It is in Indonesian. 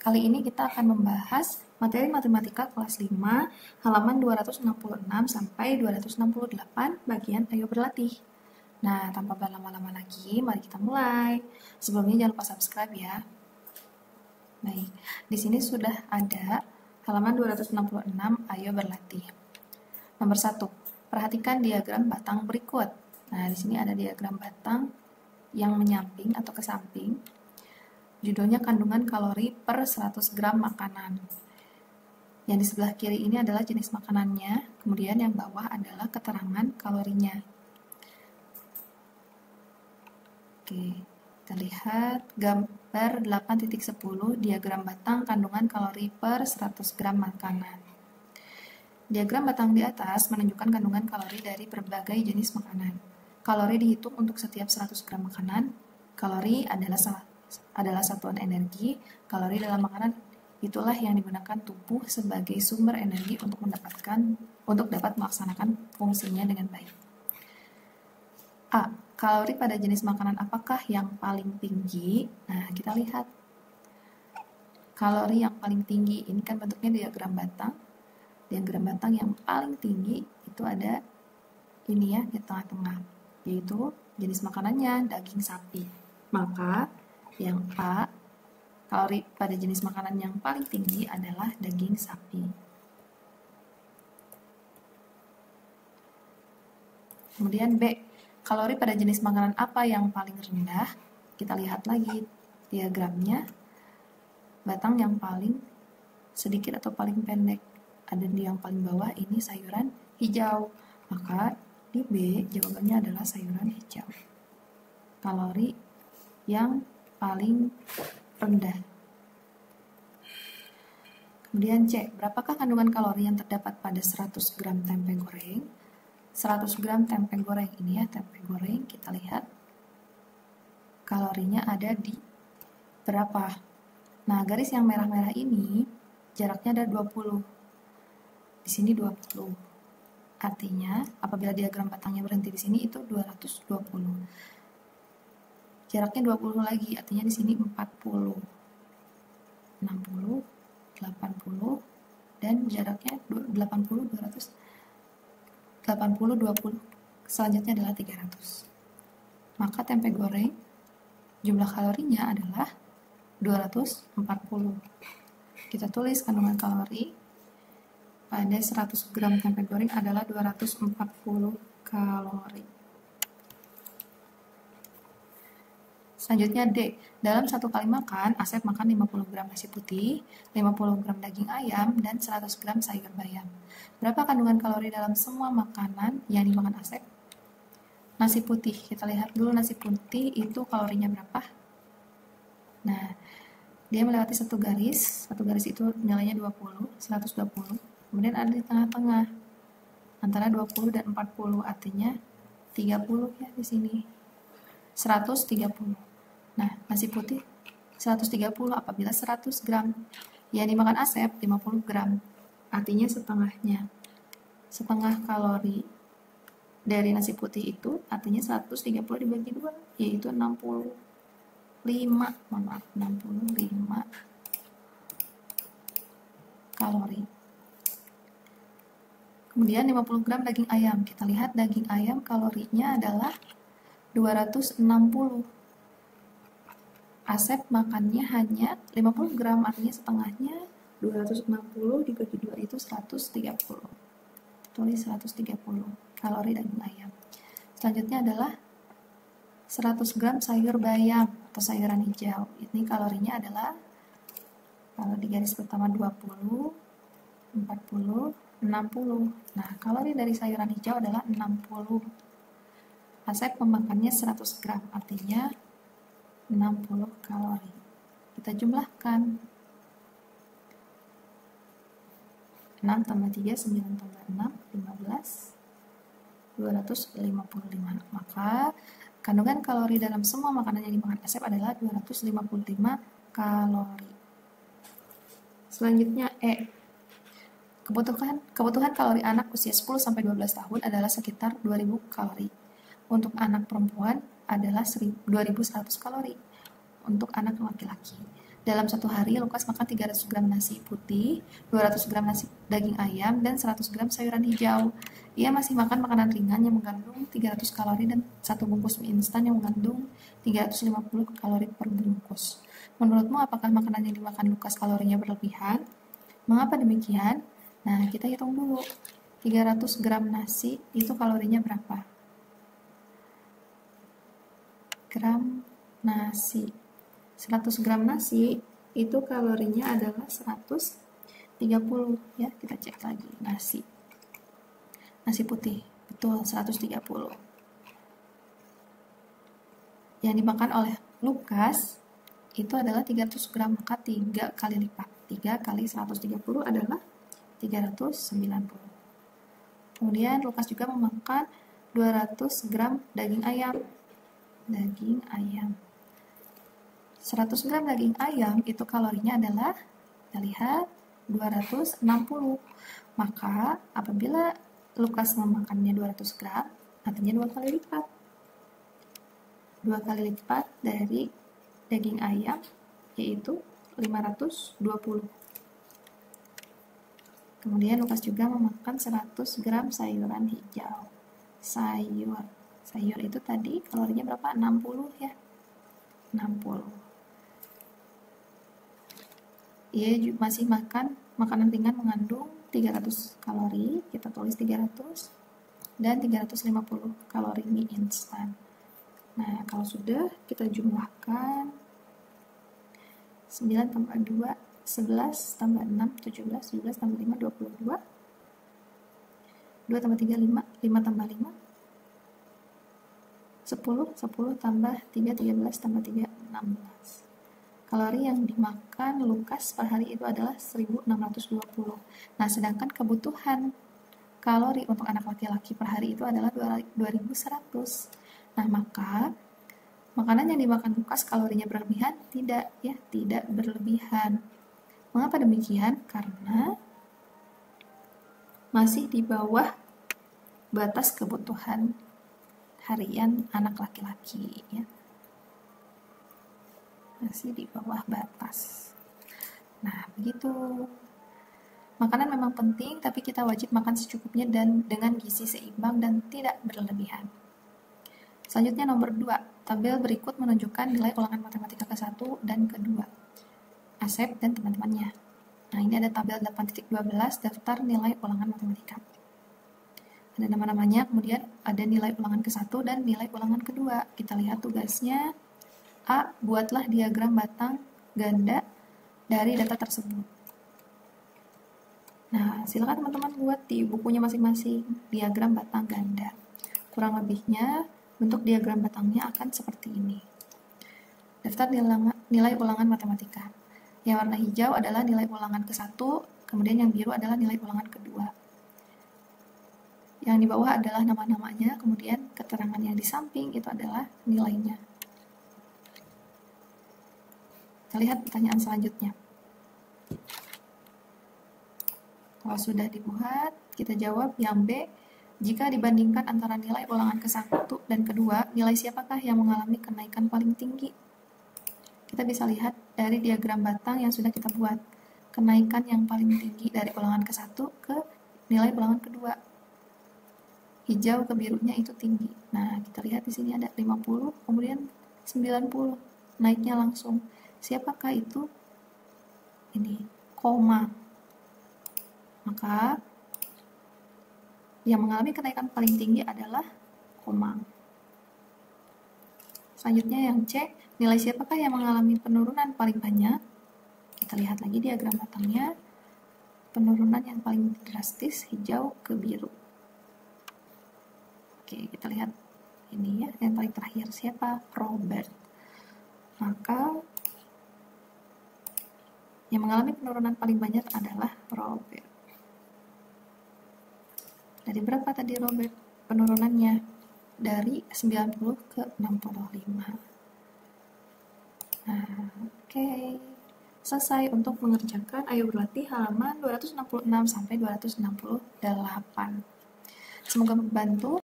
Kali ini kita akan membahas materi matematika kelas 5 halaman 266 sampai 268 bagian ayo berlatih. Nah, tanpa berlama-lama lagi, mari kita mulai. Sebelumnya jangan lupa subscribe ya. Baik, di sini sudah ada halaman 266 ayo berlatih. Nomor 1, perhatikan diagram batang berikut. Nah, di sini ada diagram batang yang menyamping atau ke samping. Judulnya kandungan kalori per 100 gram makanan. Yang di sebelah kiri ini adalah jenis makanannya, kemudian yang bawah adalah keterangan kalorinya. Oke, kita lihat gambar 8.10 diagram batang kandungan kalori per 100 gram makanan. Diagram batang di atas menunjukkan kandungan kalori dari berbagai jenis makanan. Kalori dihitung untuk setiap 100 gram makanan. Kalori adalah satuan energi. Kalori dalam makanan itulah yang digunakan tubuh sebagai sumber energi untuk dapat melaksanakan fungsinya dengan baik. A. Kalori pada jenis makanan apakah yang paling tinggi? Nah, kita lihat. Kalori yang paling tinggi, ini kan bentuknya diagram batang. Diagram batang yang paling tinggi itu ada ini ya, di tengah-tengah, yaitu jenis makanannya daging sapi. Maka yang A, kalori pada jenis makanan yang paling tinggi adalah daging sapi. Kemudian B, kalori pada jenis makanan apa yang paling rendah? Kita lihat lagi diagramnya. Batang yang paling sedikit atau paling pendek. Ada di yang paling bawah, ini sayuran hijau. Maka di B, jawabannya adalah sayuran hijau. Kalori yang paling rendah. Kemudian C, berapakah kandungan kalori yang terdapat pada 100 gram tempe goreng? 100 gram tempe goreng ini ya, tempe goreng, kita lihat kalorinya ada di berapa. Nah, garis yang merah-merah ini jaraknya ada 20. Di sini 20. Artinya, apabila diagram batangnya berhenti di sini itu 220. Jaraknya 20 lagi, artinya di sini 40. 60, 80, dan jaraknya 80, 200, 80, 20, selanjutnya adalah 300. Maka tempe goreng, jumlah kalorinya adalah 240. Kita tulis kandungan kalori pada 100 gram tempe goreng adalah 240 kalori. Selanjutnya D. Dalam satu kali makan, Asep makan 50 gram nasi putih, 50 gram daging ayam, dan 100 gram sayur bayam. Berapa kandungan kalori dalam semua makanan yang dimakan Asep? Nasi putih, kita lihat dulu nasi putih itu kalorinya berapa? Nah, dia melewati satu garis itu nilainya 20, 120. Kemudian ada di tengah-tengah, antara 20 dan 40, artinya 30 ya di sini. 130. Nah, nasi putih 130 apabila 100 gram. Yang dimakan Asep 50 gram. Artinya setengahnya. Setengah kalori dari nasi putih itu artinya 130 dibagi 2, yaitu 65. Maaf, 65 kalori. Kemudian 50 gram daging ayam. Kita lihat daging ayam kalorinya adalah 260. Asep makannya hanya 50 gram, artinya setengahnya 260 dibagi 2 itu 130. Tulis 130 kalori daging ayam. Selanjutnya adalah 100 gram sayur bayam atau sayuran hijau. Ini kalorinya adalah, kalau di garis pertama 20, 40, 60. Nah, kalori dari sayuran hijau adalah 60. Asep memakannya 100 gram, artinya 60 kalori. Kita jumlahkan. 6 tambah 3, 9 tambah 6, 15, 255. Maka, kandungan kalori dalam semua makanan yang dimakan Asep adalah 255 kalori. Selanjutnya E. Kebutuhan kalori anak usia 10-12 tahun adalah sekitar 2000 kalori. Untuk anak perempuan adalah 2100 kalori. Untuk anak laki-laki. Dalam satu hari, Lukas makan 300 gram nasi putih, 200 gram nasi daging ayam, dan 100 gram sayuran hijau. Ia masih makan makanan ringan yang mengandung 300 kalori dan satu bungkus mie instan yang mengandung 350 kalori per bungkus. Menurutmu, apakah makanan yang dimakan Lukas kalorinya berlebihan? Mengapa demikian? Nah, kita hitung dulu. 300 gram nasi itu kalorinya berapa? Gram nasi. 100 gram nasi itu kalorinya adalah 130 ya. Kita cek lagi nasi putih, betul 130. Yang dimakan oleh Lukas itu adalah 300 gram, maka 3 kali lipat. 3 kali 130 adalah 390. Kemudian Lukas juga memakan 200 gram daging ayam. 100 gram daging ayam itu kalorinya adalah, kita lihat, 260. Maka apabila Lukas memakannya 200 gram, artinya 2 kali lipat. 2 kali lipat dari daging ayam, yaitu 520. Kemudian Lukas juga memakan 100 gram sayuran hijau. Sayur itu tadi kalorinya berapa? 60 ya. 60. Ia masih makan makanan ringan mengandung 300 kalori, kita tulis 300, dan 350 kalori mie instan. Nah, kalau sudah, kita jumlahkan 9 tambah 2, 11 tambah 6, 17, 17 tambah 5, 22, 2 tambah 3, 5, 5 tambah 5, 10, 10 tambah 3, 13 tambah 3, 16. Kalori yang dimakan Lukas per hari itu adalah 1620. Nah, sedangkan kebutuhan kalori untuk anak laki-laki per hari itu adalah 2100. Nah, maka makanan yang dimakan Lukas kalorinya berlebihan? Tidak, ya, tidak berlebihan. Mengapa demikian? Karena masih di bawah batas kebutuhan harian anak laki-laki, ya. Masih di bawah batas. Nah, begitu. Makanan memang penting, tapi kita wajib makan secukupnya dan dengan gizi seimbang dan tidak berlebihan. Selanjutnya nomor 2, tabel berikut menunjukkan nilai ulangan matematika ke-1 dan ke-2. Asep dan teman-temannya. Nah, ini ada tabel 8.12 daftar nilai ulangan matematika. Ada nama-namanya, kemudian ada nilai ulangan ke-1 dan nilai ulangan ke-2. Kita lihat tugasnya. A. Buatlah diagram batang ganda dari data tersebut. Nah, silakan teman-teman buat di bukunya masing-masing diagram batang ganda. Kurang lebihnya, bentuk diagram batangnya akan seperti ini. Daftar nilai ulangan matematika. Yang warna hijau adalah nilai ulangan ke-1, kemudian yang biru adalah nilai ulangan ke-2. Yang di bawah adalah nama-namanya, kemudian keterangan yang di samping itu adalah nilainya. Kita lihat pertanyaan selanjutnya. Kalau sudah dibuat, kita jawab yang B. Jika dibandingkan antara nilai ulangan ke-1 dan ke-2, nilai siapakah yang mengalami kenaikan paling tinggi? Kita bisa lihat dari diagram batang yang sudah kita buat. Kenaikan yang paling tinggi dari ulangan ke-1 ke nilai ulangan ke-2. Hijau ke birunya itu tinggi. Nah, kita lihat di sini ada 50, kemudian 90. Naiknya langsung. Siapakah itu? Ini, koma. Maka, yang mengalami kenaikan paling tinggi adalah koma. Selanjutnya yang C, nilai siapakah yang mengalami penurunan paling banyak? Kita lihat lagi diagram batangnya. Penurunan yang paling drastis, hijau ke biru. Oke, kita lihat ini ya, yang paling terakhir siapa? Robert. Maka, yang mengalami penurunan paling banyak adalah Robert. Dari berapa tadi Robert penurunannya? Dari 90 ke 65. Nah, oke. Selesai untuk mengerjakan. Ayo berlatih halaman 266 sampai 268. Semoga membantu.